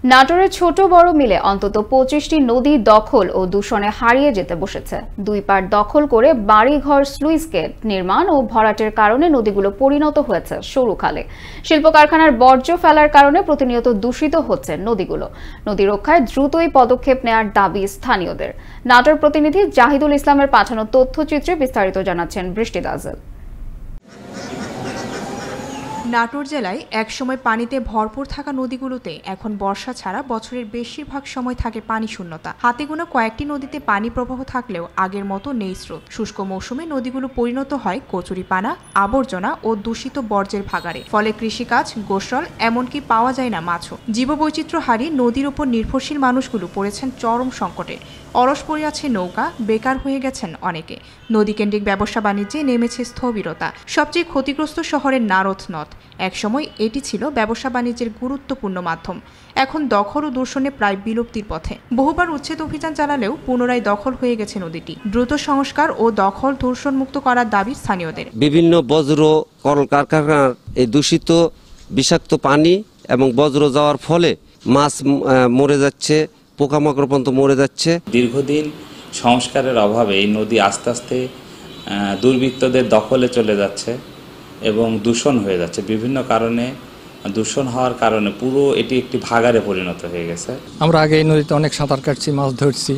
নাটোরে ছোট বড় মিলে অন্তত 25টি নদী দখল ও দূষণে হারিয়ে যেতে বসেছে। দুই পাড় দখল করে বাড়িঘর স্লুইস গেট নির্মাণ ও ভরাটের কারণে নদীগুলো পরিণত হয়েছে সরু খালে। শিল্প কারখানার বর্জ্য ফেলার কারণে প্রতিনিয়ত দূষিত হচ্ছে নদীগুলো। নদী রক্ষায় দ্রুতই পদক্ষেপ নেওয়ার দাবি স্থানীয়দের। নাটোর প্রতিনিধি জাহিদুল ইসলামের পাঠানো তথ্যচিত্রে বিস্তারিত জানাচ্ছেন বৃষ্টি দাজেল। নাটোর জেলায় একসময় পানিতে ভরপুর থাকা নদীগুলোতে এখন বর্ষা ছাড়া বছরের বেশিরভাগ সময় থাকে পানি শূন্যতা। হাতে গোনা কয়েকটি নদীতে পানি প্রবাহ থাকলেও আগের মতো নেই স্রোত। শুষ্ক মৌসুমে নদীগুলো পরিণত হয় কচুরিপানা, আবর্জনা ও দূষিত বর্জ্যের ভাগাড়ে। ফলে কৃষিকাজ, গোসল এমনকি পাওয়া যায় না মাছও। জীববৈচিত্র্য হারিয়ে নদীর ওপর নির্ভরশীল মানুষগুলো পড়েছেন চরম সংকটে। অলস পড়ে আছে নৌকা, বেকার হয়ে গেছেন অনেকে। নদীকেন্দ্রিক ব্যবসা বাণিজ্যে নেমেছে স্থবিরতা। সবচেয়ে ক্ষতিগ্রস্ত শহরের নারদ নদ। একসময় এটি ছিল ব্যবসা বাণিজ্যের গুরুত্বপূর্ণ মাধ্যম। এখন দখল ও দূষণে প্রায় বিলুপ্তির পথে। বহুবার উচ্ছেদ অভিযান চালালেও পুনরায় দখল হয়ে গেছে নদীটি। দ্রুত সংস্কার ও দখল দূষণ মুক্ত করার দাবি স্থানীয়দের। বিভিন্ন বজ্র কলকারখানার এই দূষিত বিষাক্ত পানি এবং বজ্র যাওয়ার ফলে মাছ মরে যাচ্ছে, পোকামাকড় পর্যন্ত মরে যাচ্ছে। দীর্ঘদিন সংস্কারের অভাবে এই নদী আস্তে আস্তে দুর্বৃত্তদের দখলে চলে যাচ্ছে এবং দূষণ হয়ে যাচ্ছে। বিভিন্ন কারণে দূষণ হওয়ার কারণে পুরো এটি একটি ভাগাড়ে পরিণত হয়ে গেছে। আমরা আগে এই নদীতে অনেক সাঁতার কাটছি, মাছ ধরছি,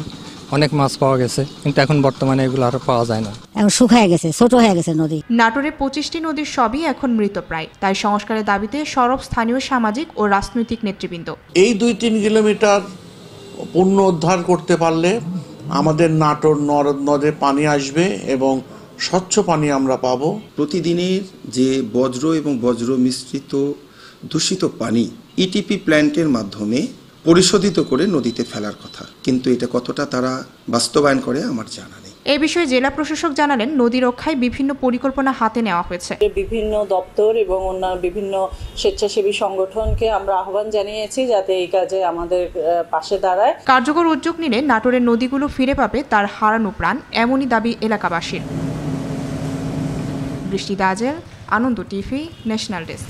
অনেক মাছ পাওয়া গেছে, কিন্তু এখন বর্তমানে এগুলো আর পাওয়া যায় না। এখন শুকায় গেছে, ছোট হয়ে গেছে নদী। নাটোরে 25টি নদীর সবই এখন মৃতপ্রায়। তাই সংস্কারের দাবিতে সরব স্থানীয় সামাজিক ও রাজনৈতিক নেতৃবৃন্দ। এই 2-3 কিলোমিটার পুনরুদ্ধার করতে পারলে আমাদের নাটোর নদে পানি আসবে এবং স্বচ্ছ পানি আমরা পাবো। প্রতিদিনের যে বজ্র এবং বজ্র মিশ্রিত দূষিত পানি ইটিপি প্ল্যান্টের মাধ্যমে পরিশোধিত করে নদীতে ফেলার কথা, কিন্তু এটা কতটা তারা বাস্তবায়ন করে আমার জানা নেই। এ বিষয়ে জেলা প্রশাসক জানালেন, নদী রক্ষায় বিভিন্ন পরিকল্পনা হাতে নেওয়া হয়েছে। বিভিন্ন দপ্তর এবং অন্যান্য বিভিন্ন স্বেচ্ছাসেবী সংগঠনকে আমরা আহ্বান জানিয়েছি যাতে এই কাজে আমাদের পাশে দাঁড়ায়। কার্যকর উদ্যোগ নিলে নাটোরের নদীগুলো ফিরে পাবে তার হারানো প্রাণ, এমনই দাবি এলাকাবাসীর। বৃষ্টি দাজেল, আনন্দ টিভি, ন্যাশনাল ডেস্ক।